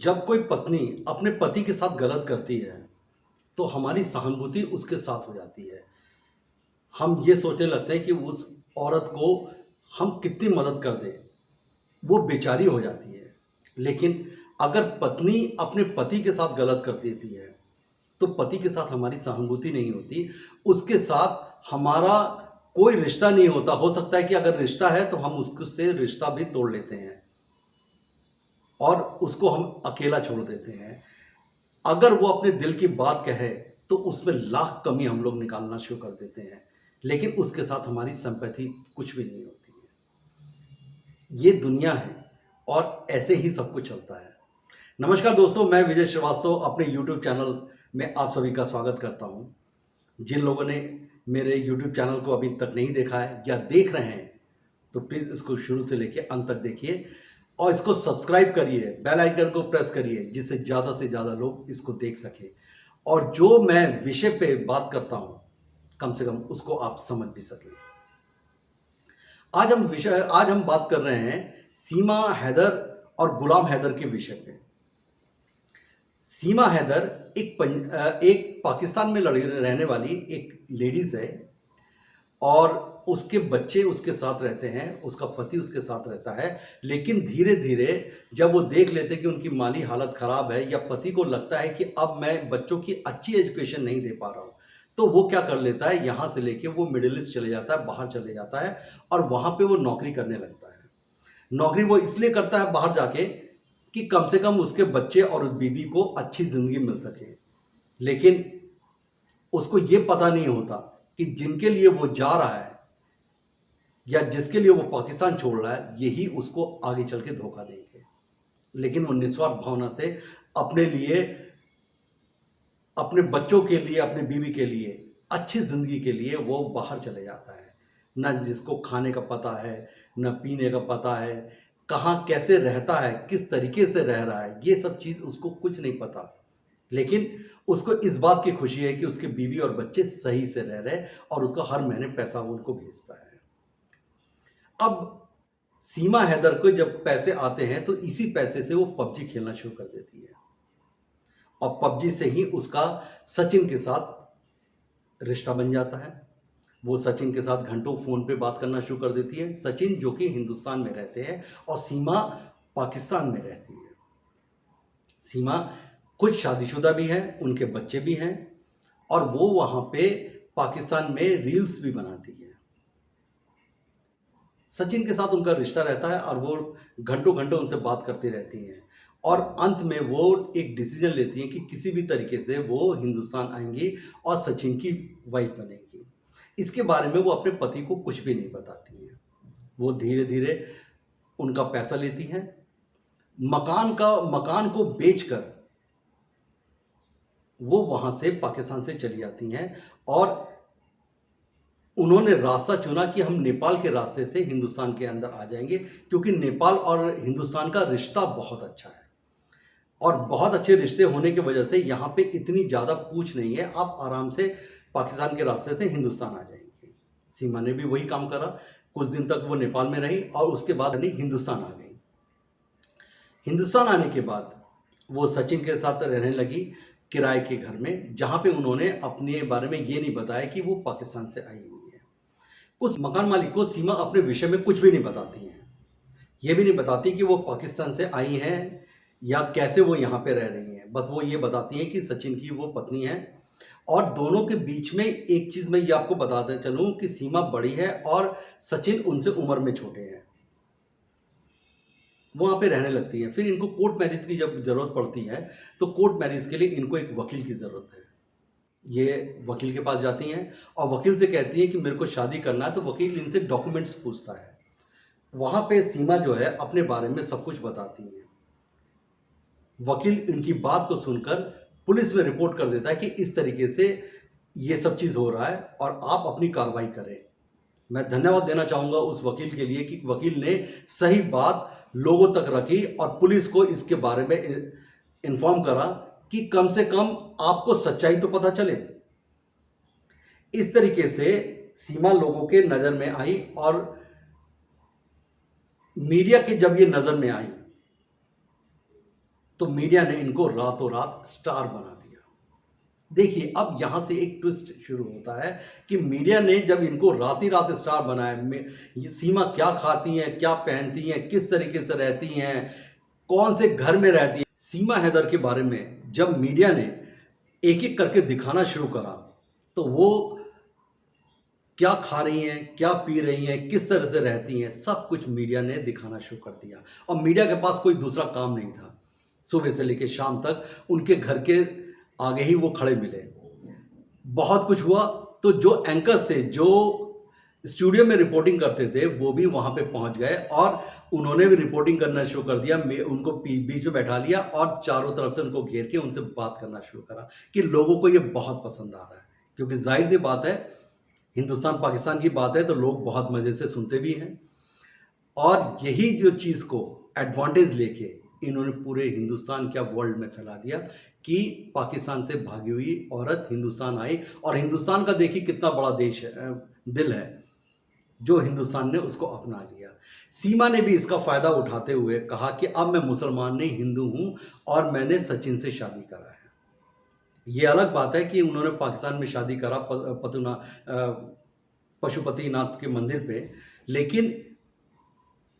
जब कोई पत्नी अपने पति के साथ गलत करती है तो हमारी सहानुभूति उसके साथ हो जाती है। हम ये सोचने लगते हैं कि उस औरत को हम कितनी मदद कर दें, वो बेचारी हो जाती है। लेकिन अगर पत्नी अपने पति के साथ गलत कर देती है तो पति के साथ हमारी सहानुभूति नहीं होती, उसके साथ हमारा कोई रिश्ता नहीं होता। हो सकता है कि अगर रिश्ता है तो हम उससे रिश्ता भी तोड़ लेते हैं और उसको हम अकेला छोड़ देते हैं। अगर वो अपने दिल की बात कहे तो उसमें लाख कमी हम लोग निकालना शुरू कर देते हैं, लेकिन उसके साथ हमारी सिंपैथी कुछ भी नहीं होती है। ये दुनिया है और ऐसे ही सब कुछ चलता है। नमस्कार दोस्तों, मैं विजय श्रीवास्तव अपने YouTube चैनल में आप सभी का स्वागत करता हूँ। जिन लोगों ने मेरे YouTube चैनल को अभी तक नहीं देखा है या देख रहे हैं तो प्लीज़ इसको शुरू से लेकर अंत तक देखिए और इसको सब्सक्राइब करिए, बेल आइकन को प्रेस करिए जिससे ज़्यादा से ज़्यादा लोग इसको देख सकें और जो मैं विषय पे बात करता हूँ कम से कम उसको आप समझ भी सकें। आज हम बात कर रहे हैं सीमा हैदर और गुलाम हैदर के विषय पे। सीमा हैदर एक पाकिस्तान में रहने वाली एक लेडीज़ है और उसके बच्चे उसके साथ रहते हैं, उसका पति उसके साथ रहता है। लेकिन धीरे धीरे जब वो देख लेते कि उनकी माली हालत ख़राब है या पति को लगता है कि अब मैं बच्चों की अच्छी एजुकेशन नहीं दे पा रहा हूँ, तो वो क्या कर लेता है, यहाँ से लेके वो मिडिल ईस्ट चले जाता है, बाहर चले जाता है और वहाँ पे वो नौकरी करने लगता है। नौकरी वो इसलिए करता है बाहर जाके कि कम से कम उसके बच्चे और उस बीवी को अच्छी ज़िंदगी मिल सके। लेकिन उसको ये पता नहीं होता कि जिनके लिए वो जा रहा है या जिसके लिए वो पाकिस्तान छोड़ रहा है, यही उसको आगे चल के धोखा देंगे। लेकिन वो निस्वार्थ भावना से अपने लिए, अपने बच्चों के लिए, अपनी बीवी के लिए, अच्छी ज़िंदगी के लिए वो बाहर चले जाता है। ना जिसको खाने का पता है, ना पीने का पता है, कहाँ कैसे रहता है, किस तरीके से रह रहा है, ये सब चीज़ उसको कुछ नहीं पता। लेकिन उसको इस बात की खुशी है कि उसके बीवी और बच्चे सही से रह रहे और उसका हर महीने पैसा उनको भेजता है। अब सीमा हैदर को जब पैसे आते हैं तो इसी पैसे से वो पबजी खेलना शुरू कर देती है और पबजी से ही उसका सचिन के साथ रिश्ता बन जाता है। वो सचिन के साथ घंटों फ़ोन पे बात करना शुरू कर देती है। सचिन जो कि हिंदुस्तान में रहते हैं और सीमा पाकिस्तान में रहती है। सीमा खुद शादीशुदा भी है, उनके बच्चे भी हैं और वो वहाँ पे पाकिस्तान में रील्स भी बनाती है। सचिन के साथ उनका रिश्ता रहता है और वो घंटों घंटों उनसे बात करती रहती हैं और अंत में वो एक डिसीजन लेती हैं कि किसी भी तरीके से वो हिंदुस्तान आएंगी और सचिन की वाइफ बनेंगी। इसके बारे में वो अपने पति को कुछ भी नहीं बताती हैं। वो धीरे धीरे उनका पैसा लेती हैं, मकान को बेचकर वो वहाँ से पाकिस्तान से चली जाती हैं और उन्होंने रास्ता चुना कि हम नेपाल के रास्ते से हिंदुस्तान के अंदर आ जाएंगे, क्योंकि नेपाल और हिंदुस्तान का रिश्ता बहुत अच्छा है और बहुत अच्छे रिश्ते होने की वजह से यहाँ पे इतनी ज़्यादा पूछ नहीं है, आप आराम से पाकिस्तान के रास्ते से हिंदुस्तान आ जाएंगे। सीमा ने भी वही काम करा। कुछ दिन तक वो नेपाल में रही और उसके बाद हिंदुस्तान आ गई। हिंदुस्तान आने के बाद वो सचिन के साथ रहने लगी किराए के घर में, जहाँ पे उन्होंने अपने बारे में ये नहीं बताया कि वो पाकिस्तान से आई हुई है। उस मकान मालिक को सीमा अपने विषय में कुछ भी नहीं बताती हैं। ये भी नहीं बताती कि वो पाकिस्तान से आई हैं या कैसे वो यहाँ पे रह रही हैं। बस वो ये बताती हैं कि सचिन की वो पत्नी है और दोनों के बीच में एक चीज़ मैं ये आपको बताते चलूँ कि सीमा बड़ी है और सचिन उनसे उम्र में छोटे हैं। वहाँ पे रहने लगती हैं। फिर इनको कोर्ट मैरिज की जब ज़रूरत पड़ती है तो कोर्ट मैरिज के लिए इनको एक वकील की ज़रूरत है। ये वकील के पास जाती हैं और वकील से कहती हैं कि मेरे को शादी करना है, तो वकील इनसे डॉक्यूमेंट्स पूछता है। वहाँ पे सीमा जो है अपने बारे में सब कुछ बताती हैं। वकील इनकी बात को सुनकर पुलिस में रिपोर्ट कर देता है कि इस तरीके से ये सब चीज़ हो रहा है और आप अपनी कार्रवाई करें। मैं धन्यवाद देना चाहूँगा उस वकील के लिए कि वकील ने सही बात लोगों तक रखी और पुलिस को इसके बारे में इन्फॉर्म करा कि कम से कम आपको सच्चाई तो पता चले। इस तरीके से सीमा लोगों के नज़र में आई और मीडिया के जब ये नज़र में आई तो मीडिया ने इनको रातों रात स्टार बना दिया। देखिए, अब यहाँ से एक ट्विस्ट शुरू होता है कि मीडिया ने जब इनको रात ही रात स्टार बनाया, ये सीमा क्या खाती हैं, क्या पहनती हैं, किस तरीके से रहती हैं, कौन से घर में रहती हैं, सीमा हैदर के बारे में जब मीडिया ने एक एक करके दिखाना शुरू करा, तो वो क्या खा रही हैं, क्या पी रही हैं, किस तरह से रहती हैं, सब कुछ मीडिया ने दिखाना शुरू कर दिया। और मीडिया के पास कोई दूसरा काम नहीं था। सुबह से लेकर शाम तक उनके घर के आगे ही वो खड़े मिले। बहुत कुछ हुआ, तो जो एंकर्स थे, जो स्टूडियो में रिपोर्टिंग करते थे, वो भी वहाँ पे पहुँच गए और उन्होंने भी रिपोर्टिंग करना शुरू कर दिया। उनको बीच में बैठा लिया और चारों तरफ से उनको घेर के उनसे बात करना शुरू करा कि लोगों को ये बहुत पसंद आ रहा है। क्योंकि जाहिर सी बात है, हिंदुस्तान पाकिस्तान की बात है तो लोग बहुत मज़े से सुनते भी हैं। और यही जो चीज़ को एडवांटेज लेके इन्होंने पूरे हिंदुस्तान क्या वर्ल्ड में फैला दिया कि पाकिस्तान से भागी हुई औरत हिंदुस्तान आई। और हिंदुस्तान का देखिए कितना बड़ा देश है, दिल है, जो हिंदुस्तान ने उसको अपना लिया। सीमा ने भी इसका फ़ायदा उठाते हुए कहा कि अब मैं मुसलमान नहीं, हिंदू हूँ और मैंने सचिन से शादी करा है। ये अलग बात है कि उन्होंने पाकिस्तान में शादी करा पशुपतिनाथ के मंदिर पे, लेकिन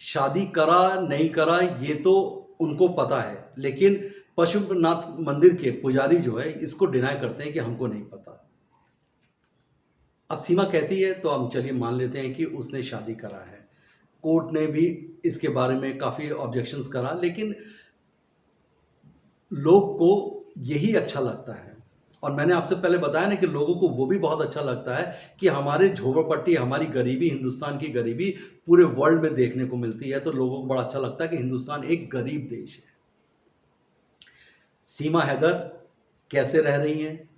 शादी करा नहीं करा ये तो उनको पता है, लेकिन पशुपतिनाथ मंदिर के पुजारी जो है इसको डिनाई करते हैं कि हमको नहीं पता। अब सीमा कहती है तो हम चलिए मान लेते हैं कि उसने शादी करा है। कोर्ट ने भी इसके बारे में काफ़ी ऑब्जेक्शंस करा, लेकिन लोग को यही अच्छा लगता है। और मैंने आपसे पहले बताया ना कि लोगों को वो भी बहुत अच्छा लगता है कि हमारे झोपड़पट्टी, हमारी गरीबी, हिंदुस्तान की गरीबी पूरे वर्ल्ड में देखने को मिलती है। तो लोगों को बड़ा अच्छा लगता है कि हिंदुस्तान एक गरीब देश है। सीमा हैदर कैसे रह रही हैं,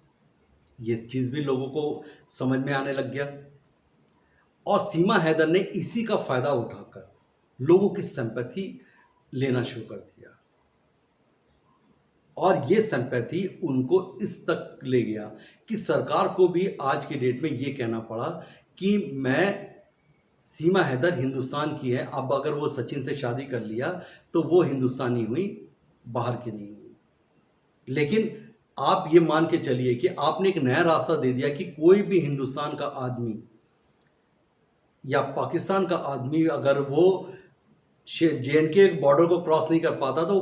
ये चीज़ भी लोगों को समझ में आने लग गया। और सीमा हैदर ने इसी का फ़ायदा उठाकर लोगों की सिंपैथी लेना शुरू कर दिया। और ये सिंपैथी उनको इस तक ले गया कि सरकार को भी आज की डेट में ये कहना पड़ा कि मैं, सीमा हैदर हिंदुस्तान की है, अब अगर वो सचिन से शादी कर लिया तो वो हिंदुस्तानी हुई, बाहर की नहीं हुई। लेकिन आप ये मान के चलिए कि आपने एक नया रास्ता दे दिया कि कोई भी हिंदुस्तान का आदमी या पाकिस्तान का आदमी अगर वो JNK बॉर्डर को क्रॉस नहीं कर पाता तो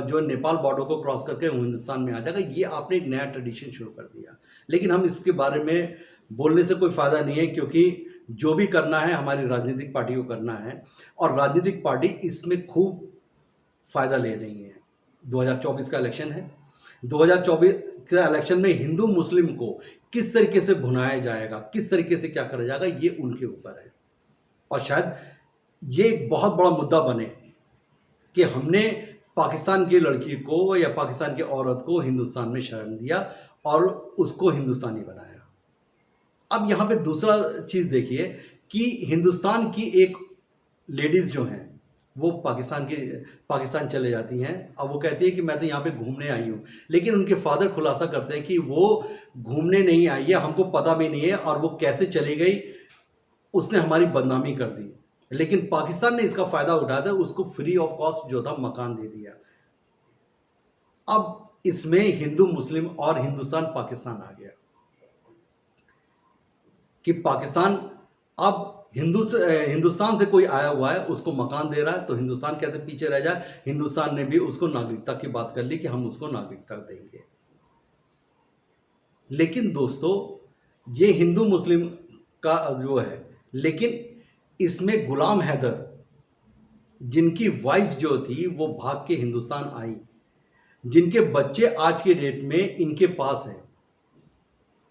जो नेपाल बॉर्डर को क्रॉस करके हिंदुस्तान में आ जाएगा। ये आपने एक नया ट्रेडिशन शुरू कर दिया। लेकिन हम इसके बारे में बोलने से कोई फ़ायदा नहीं है, क्योंकि जो भी करना है हमारी राजनीतिक पार्टी को करना है और राजनीतिक पार्टी इसमें खूब फ़ायदा ले रही है। 2024 का इलेक्शन है। 2024 के इलेक्शन में हिंदू मुस्लिम को किस तरीके से भुनाया जाएगा, किस तरीके से क्या करा जाएगा, ये उनके ऊपर है। और शायद ये एक बहुत बड़ा मुद्दा बने कि हमने पाकिस्तान की लड़की को या पाकिस्तान की औरत को हिंदुस्तान में शरण दिया और उसको हिंदुस्तानी बनाया। अब यहाँ पे दूसरा चीज़ देखिए कि हिंदुस्तान की एक लेडीज़ जो हैं वो पाकिस्तान चले जाती हैं। अब वो कहती है कि मैं तो यहाँ पे घूमने आई हूँ, लेकिन उनके फादर खुलासा करते हैं कि वो घूमने नहीं आई है, हमको पता भी नहीं है, और वो कैसे चली गई, उसने हमारी बदनामी कर दी। लेकिन पाकिस्तान ने इसका फ़ायदा उठाया था, उसको फ्री ऑफ कॉस्ट जो था मकान दे दिया। अब इसमें हिंदू मुस्लिम और हिंदुस्तान पाकिस्तान आ गया कि पाकिस्तान अब हिंदुस्तान से कोई आया हुआ है उसको मकान दे रहा है, तो हिंदुस्तान कैसे पीछे रह जाए। हिंदुस्तान ने भी उसको नागरिकता की बात कर ली कि हम उसको नागरिकता देंगे। लेकिन दोस्तों, ये हिंदू मुस्लिम का जो है, लेकिन इसमें गुलाम हैदर जिनकी वाइफ जो थी वो भाग के हिंदुस्तान आई, जिनके बच्चे आज के डेट में इनके पास हैं,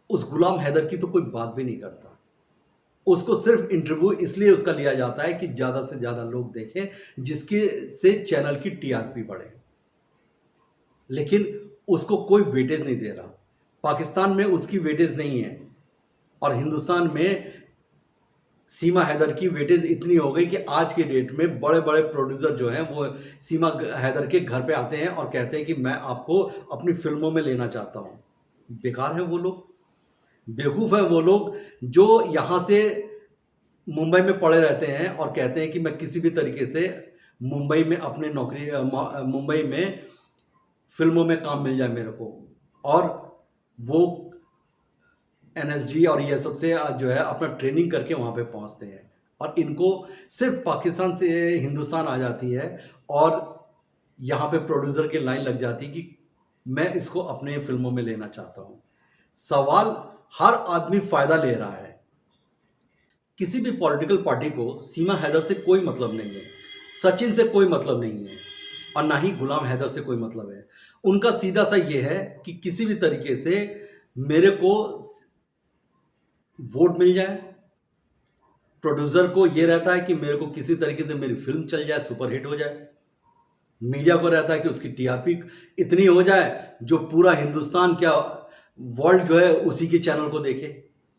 उस गुलाम हैदर की तो कोई बात भी नहीं करता। उसको सिर्फ इंटरव्यू इसलिए उसका लिया जाता है कि ज़्यादा से ज़्यादा लोग देखें, जिसके से चैनल की TRP बढ़े, लेकिन उसको कोई वेटेज नहीं दे रहा। पाकिस्तान में उसकी वेटेज नहीं है और हिंदुस्तान में सीमा हैदर की वेटेज इतनी हो गई कि आज के डेट में बड़े बड़े प्रोड्यूसर जो हैं वो सीमा हैदर के घर पे आते हैं और कहते हैं कि मैं आपको अपनी फिल्मों में लेना चाहता हूँ। बेकार हैं वो लोग, बेवकूफ़ हैं वो लोग जो यहाँ से मुंबई में पड़े रहते हैं और कहते हैं कि मैं किसी भी तरीके से मुंबई में अपने मुंबई में फिल्मों में काम मिल जाए मेरे को, और वो एनएसडी और ये सब से जो है अपना ट्रेनिंग करके वहाँ पे पहुँचते हैं, और इनको सिर्फ पाकिस्तान से हिंदुस्तान आ जाती है और यहाँ पे प्रोड्यूसर की लाइन लग जाती है कि मैं इसको अपने फिल्मों में लेना चाहता हूँ। सवाल, हर आदमी फायदा ले रहा है। किसी भी पॉलिटिकल पार्टी को सीमा हैदर से कोई मतलब नहीं है, सचिन से कोई मतलब नहीं है, और ना ही गुलाम हैदर से कोई मतलब है। उनका सीधा सा ये है कि किसी भी तरीके से मेरे को वोट मिल जाए। प्रोड्यूसर को ये रहता है कि मेरे को किसी तरीके से मेरी फिल्म चल जाए, सुपरहिट हो जाए। मीडिया को रहता है कि उसकी टीआरपी इतनी हो जाए जो पूरा हिंदुस्तान, क्या वर्ल्ड जो है उसी के चैनल को देखे।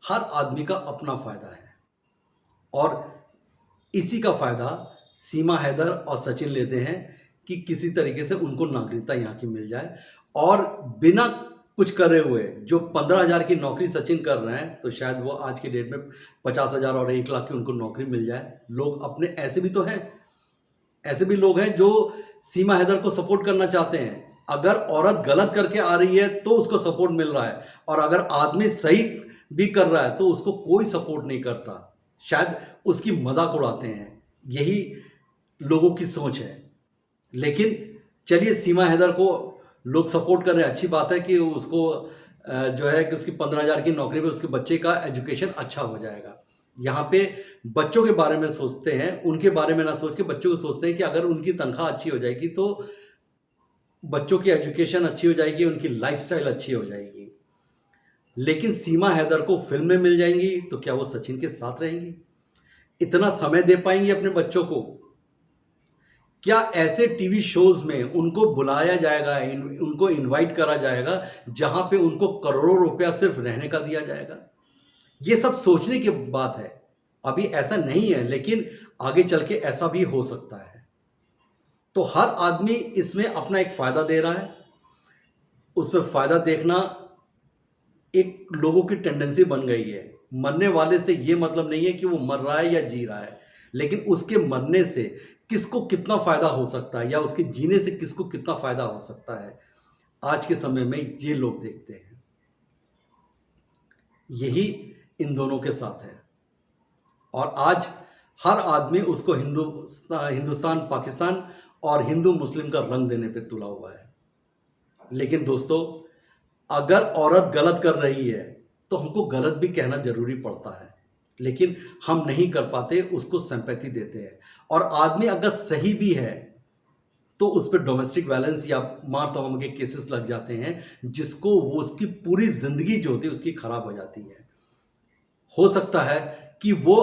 हर आदमी का अपना फायदा है, और इसी का फायदा सीमा हैदर और सचिन लेते हैं कि किसी तरीके से उनको नागरिकता यहाँ की मिल जाए, और बिना कुछ करे हुए जो 15,000 की नौकरी सचिन कर रहे हैं, तो शायद वो आज के डेट में 50,000 और 1 लाख की उनको नौकरी मिल जाए। लोग अपने ऐसे भी तो हैं, ऐसे भी लोग हैं जो सीमा हैदर को सपोर्ट करना चाहते हैं। अगर औरत गलत करके आ रही है तो उसको सपोर्ट मिल रहा है, और अगर आदमी सही भी कर रहा है तो उसको कोई सपोर्ट नहीं करता, शायद उसकी मजाक उड़ाते हैं। यही लोगों की सोच है। लेकिन चलिए, सीमा हैदर को लोग सपोर्ट कर रहे हैं, अच्छी बात है कि उसको जो है कि उसकी 15,000 की नौकरी में उसके बच्चे का एजुकेशन अच्छा हो जाएगा। यहाँ पे बच्चों के बारे में सोचते हैं, उनके बारे में ना सोच के बच्चों को सोचते हैं कि अगर उनकी तनख्वाह अच्छी हो जाएगी तो बच्चों की एजुकेशन अच्छी हो जाएगी, उनकी लाइफस्टाइल अच्छी हो जाएगी। लेकिन सीमा हैदर को फिल्में मिल जाएंगी तो क्या वो सचिन के साथ रहेंगी? इतना समय दे पाएंगी अपने बच्चों को? क्या ऐसे टीवी शोज में उनको बुलाया जाएगा, उनको इनवाइट करा जाएगा जहां पे उनको करोड़ों रुपया सिर्फ रहने का दिया जाएगा? ये सब सोचने की बात है। अभी ऐसा नहीं है, लेकिन आगे चल के ऐसा भी हो सकता है। तो हर आदमी इसमें अपना एक फायदा दे रहा है। उसमें फायदा देखना एक लोगों की टेंडेंसी बन गई है। मरने वाले से ये मतलब नहीं है कि वो मर रहा है या जी रहा है, लेकिन उसके मरने से किसको कितना फायदा हो सकता है, या उसके जीने से किसको कितना फायदा हो सकता है, आज के समय में ये लोग देखते हैं। यही इन दोनों के साथ है, और आज हर आदमी उसको हिंदुस्तान पाकिस्तान और हिंदू मुस्लिम का रंग देने पे तुला हुआ है। लेकिन दोस्तों, अगर औरत गलत कर रही है तो हमको गलत भी कहना जरूरी पड़ता है, लेकिन हम नहीं कर पाते, उसको सिंपैथी देते हैं। और आदमी अगर सही भी है तो उस पर डोमेस्टिक वायलेंस या मार तमाम के केसेस लग जाते हैं, जिसको वो उसकी पूरी जिंदगी जो होती है उसकी खराब हो जाती है। हो सकता है कि वो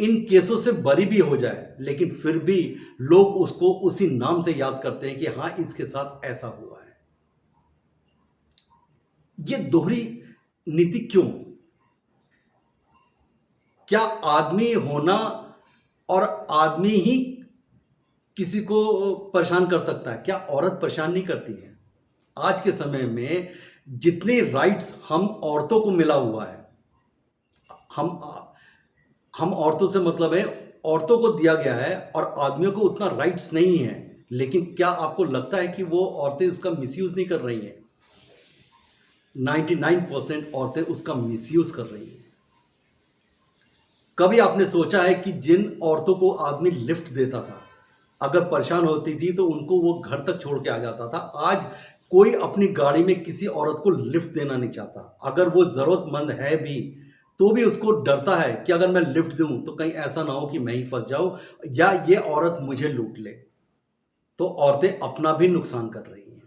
इन केसों से बरी भी हो जाए, लेकिन फिर भी लोग उसको उसी नाम से याद करते हैं कि हाँ, इसके साथ ऐसा हुआ है। ये दोहरी नीति क्यों? क्या आदमी होना और आदमी ही किसी को परेशान कर सकता है? क्या औरत परेशान नहीं करती है? आज के समय में जितने राइट्स हम औरतों को मिला हुआ है, हम औरतों से मतलब है, औरतों को दिया गया है, और आदमियों को उतना राइट्स नहीं है। लेकिन क्या आपको लगता है कि वो औरतें उसका मिसयूज नहीं कर रही हैं? 99% औरतें उसका मिसयूज कर रही हैं। कभी आपने सोचा है कि जिन औरतों को आदमी लिफ्ट देता था, अगर परेशान होती थी तो उनको वो घर तक छोड़ के आ जाता था, आज कोई अपनी गाड़ी में किसी औरत को लिफ्ट देना नहीं चाहता। अगर वो ज़रूरतमंद है भी तो भी उसको डरता है कि अगर मैं लिफ्ट दूं तो कहीं ऐसा ना हो कि मैं ही फंस जाऊं या ये औरत मुझे लूट ले। तो औरतें अपना भी नुकसान कर रही हैं।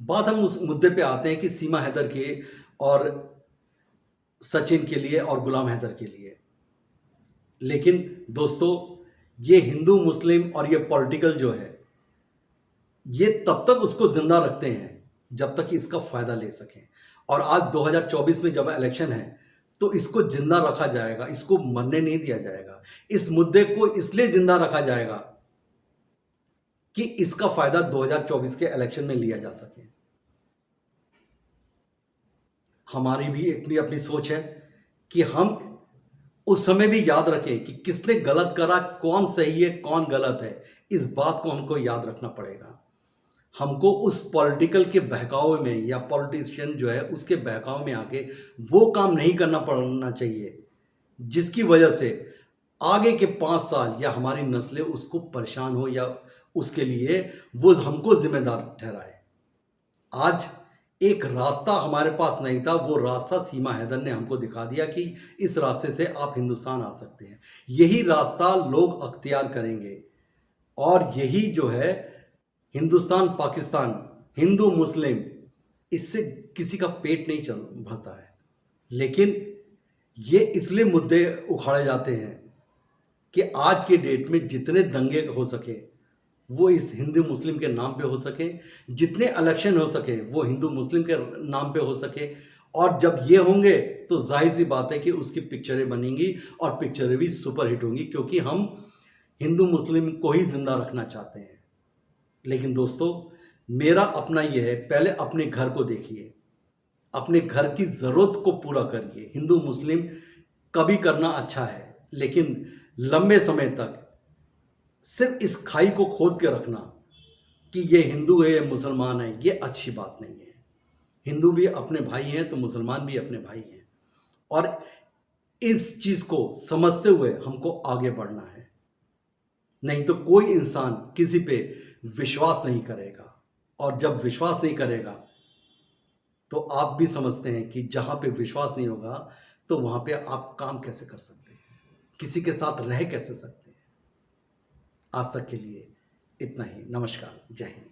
बात हम उस मुद्दे पे आते हैं कि सीमा हैदर के और सचिन के लिए और गुलाम हैदर के लिए। लेकिन दोस्तों, ये हिंदू मुस्लिम और ये पॉलिटिकल जो है, ये तब तक उसको जिंदा रखते हैं जब तक कि इसका फायदा ले सकें। और आज 2024 में जब इलेक्शन है तो इसको जिंदा रखा जाएगा, इसको मरने नहीं दिया जाएगा। इस मुद्दे को इसलिए जिंदा रखा जाएगा कि इसका फायदा 2024 के इलेक्शन में लिया जा सके। हमारी भी अपनी अपनी सोच है कि हम उस समय भी याद रखें कि किसने गलत करा, कौन सही है कौन गलत है। इस बात को हमको याद रखना पड़ेगा। हमको उस पॉलिटिकल के बहकावे में या पॉलिटिशियन जो है उसके बहकावे में आके वो काम नहीं करना पड़ना चाहिए जिसकी वजह से आगे के 5 साल या हमारी नस्लें उसको परेशान हो या उसके लिए वो हमको जिम्मेदार ठहराए। आज एक रास्ता हमारे पास नहीं था, वो रास्ता सीमा हैदर ने हमको दिखा दिया कि इस रास्ते से आप हिंदुस्तान आ सकते हैं। यही रास्ता लोग अख्तियार करेंगे और यही जो है हिंदुस्तान पाकिस्तान, हिंदू मुस्लिम, इससे किसी का पेट नहीं चल भरता है। लेकिन ये इसलिए मुद्दे उखाड़े जाते हैं कि आज के डेट में जितने दंगे हो सके वो इस हिंदू मुस्लिम के नाम पे हो सके, जितने इलेक्शन हो सके वो हिंदू मुस्लिम के नाम पे हो सके। और जब ये होंगे तो जाहिर सी बात है कि उसकी पिक्चरें बनेंगी और पिक्चरें भी सुपर हिट होंगी, क्योंकि हम हिंदू मुस्लिम को ही जिंदा रखना चाहते हैं। लेकिन दोस्तों, मेरा अपना ये है, पहले अपने घर को देखिए, अपने घर की ज़रूरत को पूरा करिए। हिंदू मुस्लिम कभी करना अच्छा है, लेकिन लंबे समय तक सिर्फ इस खाई को खोद के रखना कि ये हिंदू है ये मुसलमान है, ये अच्छी बात नहीं है। हिंदू भी अपने भाई हैं तो मुसलमान भी अपने भाई हैं, और इस चीज़ को समझते हुए हमको आगे बढ़ना है। नहीं तो कोई इंसान किसी पे विश्वास नहीं करेगा, और जब विश्वास नहीं करेगा तो आप भी समझते हैं कि जहाँ पे विश्वास नहीं होगा तो वहाँ पे आप काम कैसे कर सकते हैं, किसी के साथ रह कैसे सकते हैं। आज तक के लिए इतना ही। नमस्कार, जय हिंद।